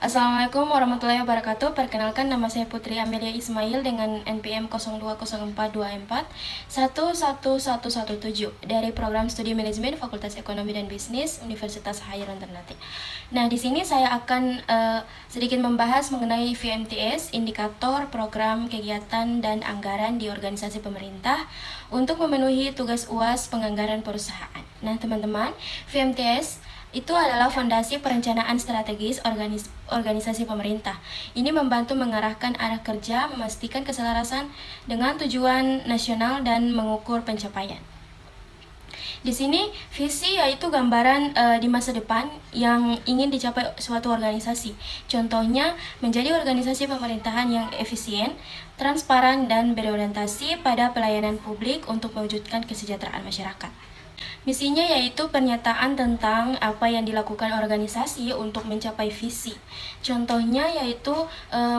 Assalamualaikum warahmatullahi wabarakatuh. Perkenalkan, nama saya Putri Amelia Ismail dengan NPM 020424 11117 dari Program Studi Manajemen Fakultas Ekonomi dan Bisnis Universitas Hayaran Ternate. Nah, di sini saya akan sedikit membahas mengenai VMTS, indikator, program, kegiatan, dan anggaran di organisasi pemerintah untuk memenuhi tugas UAS penganggaran perusahaan. Nah, teman-teman, VMTS itu adalah fondasi perencanaan strategis organisasi pemerintah. Ini membantu mengarahkan arah kerja, memastikan keselarasan dengan tujuan nasional dan mengukur pencapaian. Di sini visi yaitu gambaran di masa depan yang ingin dicapai suatu organisasi. Contohnya menjadi organisasi pemerintahan yang efisien, transparan, dan berorientasi pada pelayanan publik untuk mewujudkan kesejahteraan masyarakat. Misinya yaitu pernyataan tentang apa yang dilakukan organisasi untuk mencapai visi. Contohnya yaitu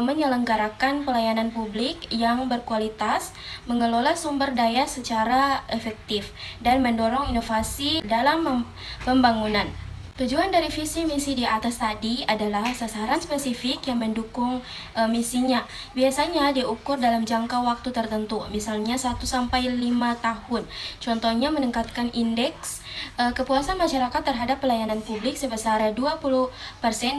menyelenggarakan pelayanan publik yang berkualitas, mengelola sumber daya secara efektif, dan mendorong inovasi dalam pembangunan. Tujuan dari visi misi di atas tadi adalah sasaran spesifik yang mendukung misinya. Biasanya diukur dalam jangka waktu tertentu, misalnya 1-5 tahun. Contohnya meningkatkan indeks kepuasan masyarakat terhadap pelayanan publik sebesar 20%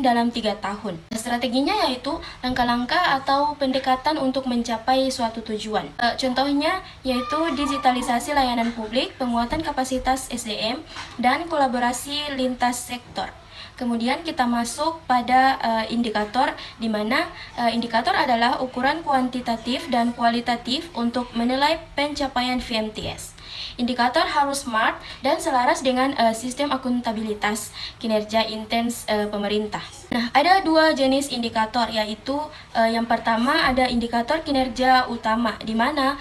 dalam 3 tahun. Strateginya yaitu langkah-langkah atau pendekatan untuk mencapai suatu tujuan. Contohnya yaitu digitalisasi layanan publik, penguatan kapasitas SDM, dan kolaborasi lintas sektor. Kemudian kita masuk pada indikator, di mana indikator adalah ukuran kuantitatif dan kualitatif untuk menilai pencapaian VMTS. Indikator harus smart dan selaras dengan sistem akuntabilitas kinerja intens pemerintah. Nah, ada 2 jenis indikator, yaitu yang pertama ada indikator kinerja utama, di mana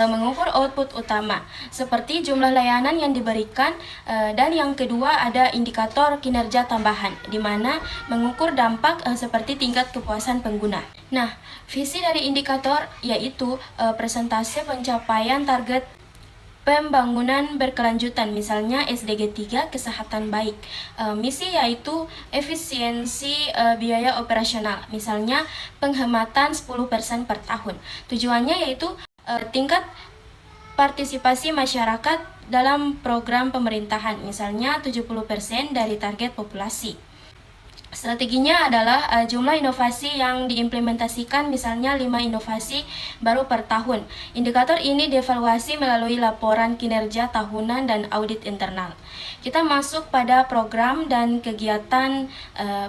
mengukur output utama seperti jumlah layanan yang diberikan, dan yang kedua ada indikator kinerja tambahan, di mana mengukur dampak seperti tingkat kepuasan pengguna. Nah, visi dari indikator yaitu presentase pencapaian target pembangunan berkelanjutan, misalnya SDG 3, kesehatan baik. Misi yaitu efisiensi biaya operasional, misalnya penghematan 10% per tahun. Tujuannya yaitu tingkat partisipasi masyarakat dalam program pemerintahan, misalnya 70% dari target populasi. Strateginya adalah jumlah inovasi yang diimplementasikan, misalnya 5 inovasi baru per tahun. Indikator ini dievaluasi melalui laporan kinerja tahunan dan audit internal. Kita masuk pada program dan kegiatan.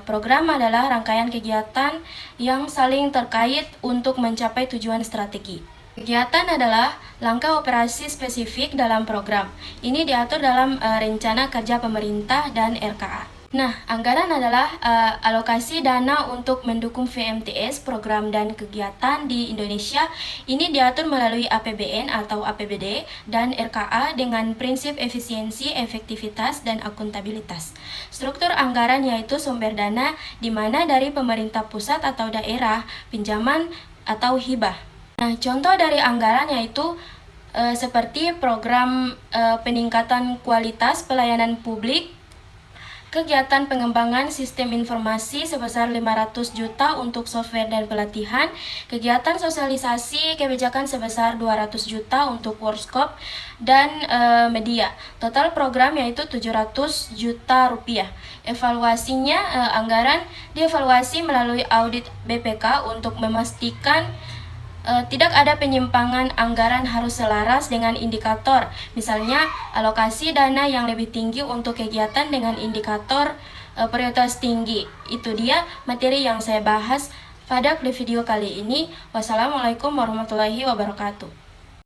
Program adalah rangkaian kegiatan yang saling terkait untuk mencapai tujuan strategi. Kegiatan adalah langkah operasi spesifik dalam program. Ini diatur dalam rencana kerja pemerintah dan RKA. Nah, anggaran adalah alokasi dana untuk mendukung VMTS, program dan kegiatan di Indonesia. Ini diatur melalui APBN atau APBD dan RKA dengan prinsip efisiensi, efektivitas, dan akuntabilitas. Struktur anggaran yaitu sumber dana, di mana dari pemerintah pusat atau daerah, pinjaman, atau hibah. Nah, contoh dari anggaran yaitu seperti program peningkatan kualitas pelayanan publik, kegiatan pengembangan sistem informasi sebesar 500 juta untuk software dan pelatihan, kegiatan sosialisasi kebijakan sebesar 200 juta untuk workshop dan media. Total program yaitu 700 juta rupiah. Evaluasinya, anggaran dievaluasi melalui audit BPK untuk memastikan tidak ada penyimpangan. Anggaran harus selaras dengan indikator, misalnya alokasi dana yang lebih tinggi untuk kegiatan dengan indikator prioritas tinggi. Itu dia materi yang saya bahas pada video kali ini. Wassalamualaikum warahmatullahi wabarakatuh.